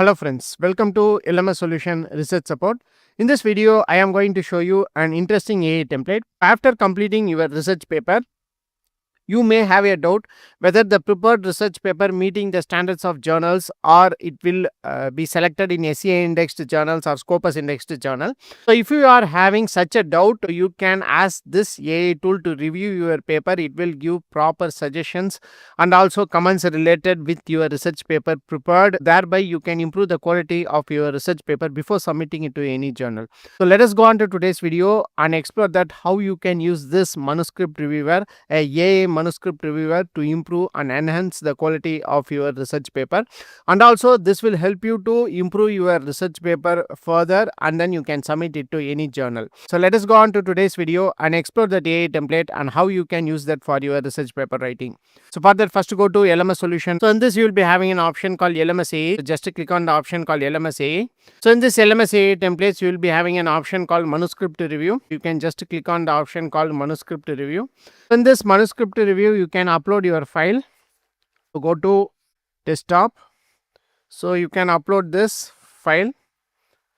Hello friends, welcome to LMS Solution Research Support. In this video, I am going to show you an interesting AI template. After completing your research paper, you may have a doubt whether the prepared research paper meeting the standards of journals or it will be selected in SEA indexed journals or Scopus indexed journal. So if you are having such a doubt, you can ask this AI tool to review your paper. It will give proper suggestions and also comments related with your research paper prepared. Thereby you can improve the quality of your research paper before submitting it to any journal. So let us go on to today's video and explore that how you can use this manuscript reviewer, a AI manuscript reviewer, to improve and enhance the quality of your research paper. And also this will help you to improve your research paper further, and then you can submit it to any journal. So let us go on to today's video and explore the AI template and how you can use that for your research paper writing. So for that, first go to LMS solution. So in this you will be having an option called LMS AI. So just click on the option called LMS AI. So in this LMS AI templates, you will be having an option called manuscript review. You can just click on the option called manuscript review. In this manuscript review, you can upload your file. So go to desktop. So you can upload this file.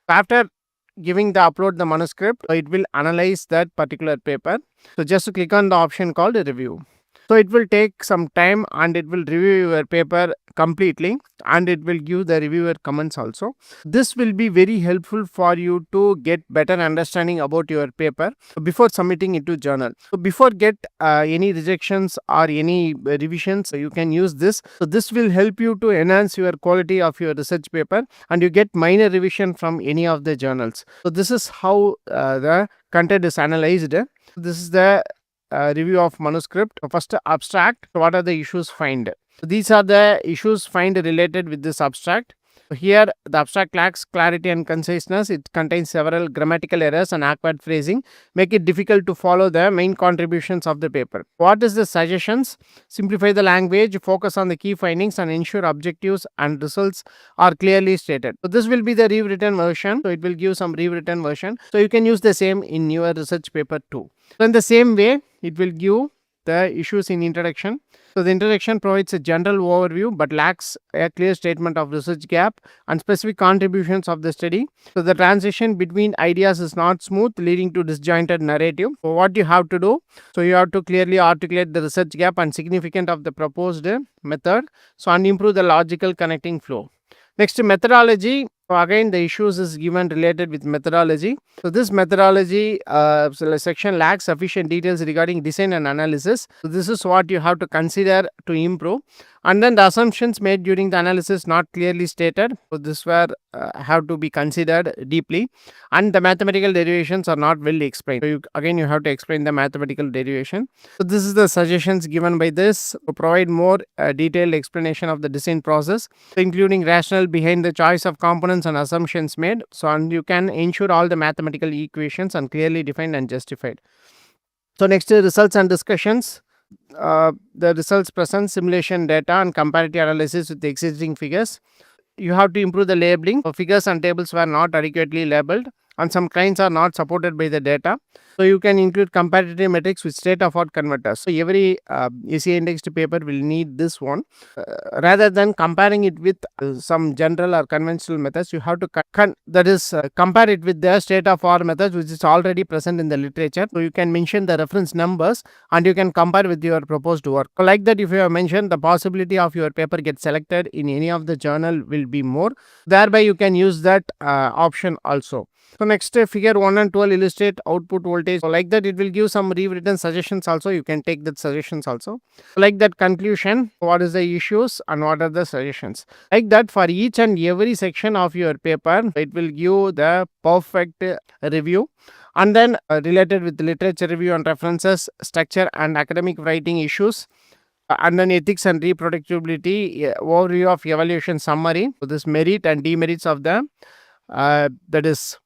After giving the upload the manuscript, it will analyze that particular paper. So just click on the option called review. So it will take some time and it will review your paper completely and it will give the reviewer comments also. This will be very helpful for you to get better understanding about your paper before submitting it to journal. So before get any rejections or any revisions, you can use this. So this will help you to enhance your quality of your research paper and you get minor revision from any of the journals. So this is how the content is analyzed. This is the review of manuscript. First, abstract. What are the issues find? So these are the issues find related with this abstract. So here the abstract lacks clarity and conciseness. It contains several grammatical errors and awkward phrasing, make it difficult to follow the main contributions of the paper. What is the suggestions? Simplify the language, focus on the key findings and ensure objectives and results are clearly stated. So this will be the rewritten version. So it will give some rewritten version. So you can use the same in your research paper too. So in the same way, it will give the issues in introduction. So the introduction provides a general overview but lacks a clear statement of research gap and specific contributions of the study. So the transition between ideas is not smooth, leading to disjointed narrative. So what you have to do? So you have to clearly articulate the research gap and significance of the proposed method. So and improve the logical connecting flow. Next, methodology. So again, the issues is given related with methodology. So this methodology section lacks sufficient details regarding design and analysis. So this is what you have to consider to improve. And then the assumptions made during the analysis not clearly stated. So this were have to be considered deeply. And the mathematical derivations are not well explained. So you have to explain the mathematical derivation. So this is the suggestions given by this to provide more detailed explanation of the design process, including rationale behind the choice of components and assumptions made. So and you can ensure all the mathematical equations are clearly defined and justified. So next is results and discussions. The results present simulation data and comparative analysis with the existing figures. You have to improve the labeling. So figures and tables were not adequately labeled and some kinds are not supported by the data. So you can include comparative metrics with state-of-art converters. So every SEA indexed paper will need this one. Rather than comparing it with some general or conventional methods, you have to compare it with the state-of-art methods which is already present in the literature. So you can mention the reference numbers and you can compare with your proposed work. So like that, if you have mentioned, the possibility of your paper get selected in any of the journal will be more. Thereby you can use that option also. So next, figure 1 and 12 illustrate output voltage. So like that, it will give some rewritten suggestions also. You can take that suggestions also. Like that, conclusion, what is the issues and what are the suggestions. Like that, for each and every section of your paper, it will give the perfect review. And then related with literature review and references, structure and academic writing issues. And then ethics and reproducibility, overview of evaluation summary. So this merit and demerits of the that is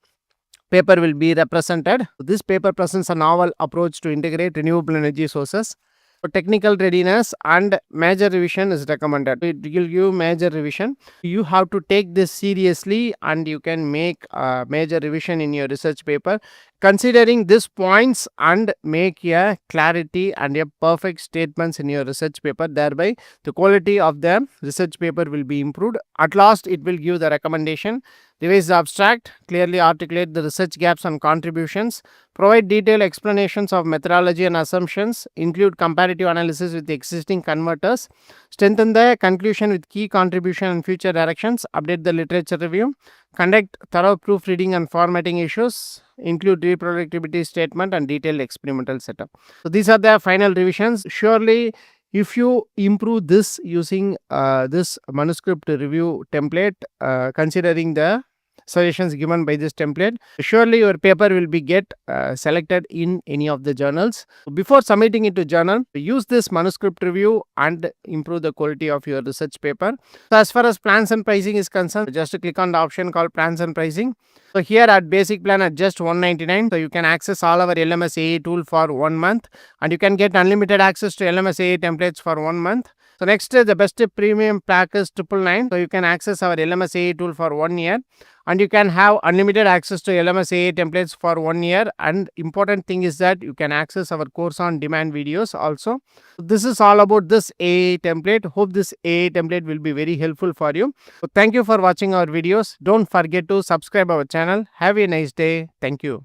paper will be represented. This paper presents a novel approach to integrate renewable energy sources So technical readiness and major revision is recommended. It will give major revision. You have to take this seriously and you can make a major revision in your research paper considering these points and make a clarity and a perfect statements in your research paper. Thereby the quality of the research paper will be improved. At last it will give the recommendation. Revise the abstract, clearly articulate the research gaps and contributions, provide detailed explanations of methodology and assumptions, include comparative analysis with the existing converters, strengthen the conclusion with key contribution and future directions, update the literature review, conduct thorough proofreading and formatting issues, include reproducibility statement and detailed experimental setup. So these are the final revisions. Surely if you improve this using this manuscript review template, considering the suggestions given by this template, surely your paper will be get selected in any of the journals. Before submitting it to journal, use this manuscript review and improve the quality of your research paper. So as far as plans and pricing is concerned, just click on the option called plans and pricing. So here at basic plan at just $199, so you can access all our LMS AA tool for 1 month and you can get unlimited access to LMS AA templates for 1 month. So next, the best premium pack is $999. So you can access our LMS AA tool for 1 year and you can have unlimited access to LMS AA templates for 1 year. And important thing is that you can access our course on demand videos also. This is all about this AA template. Hope this AA template will be very helpful for you. So thank you for watching our videos. Don't forget to subscribe our channel. Have a nice day. Thank you.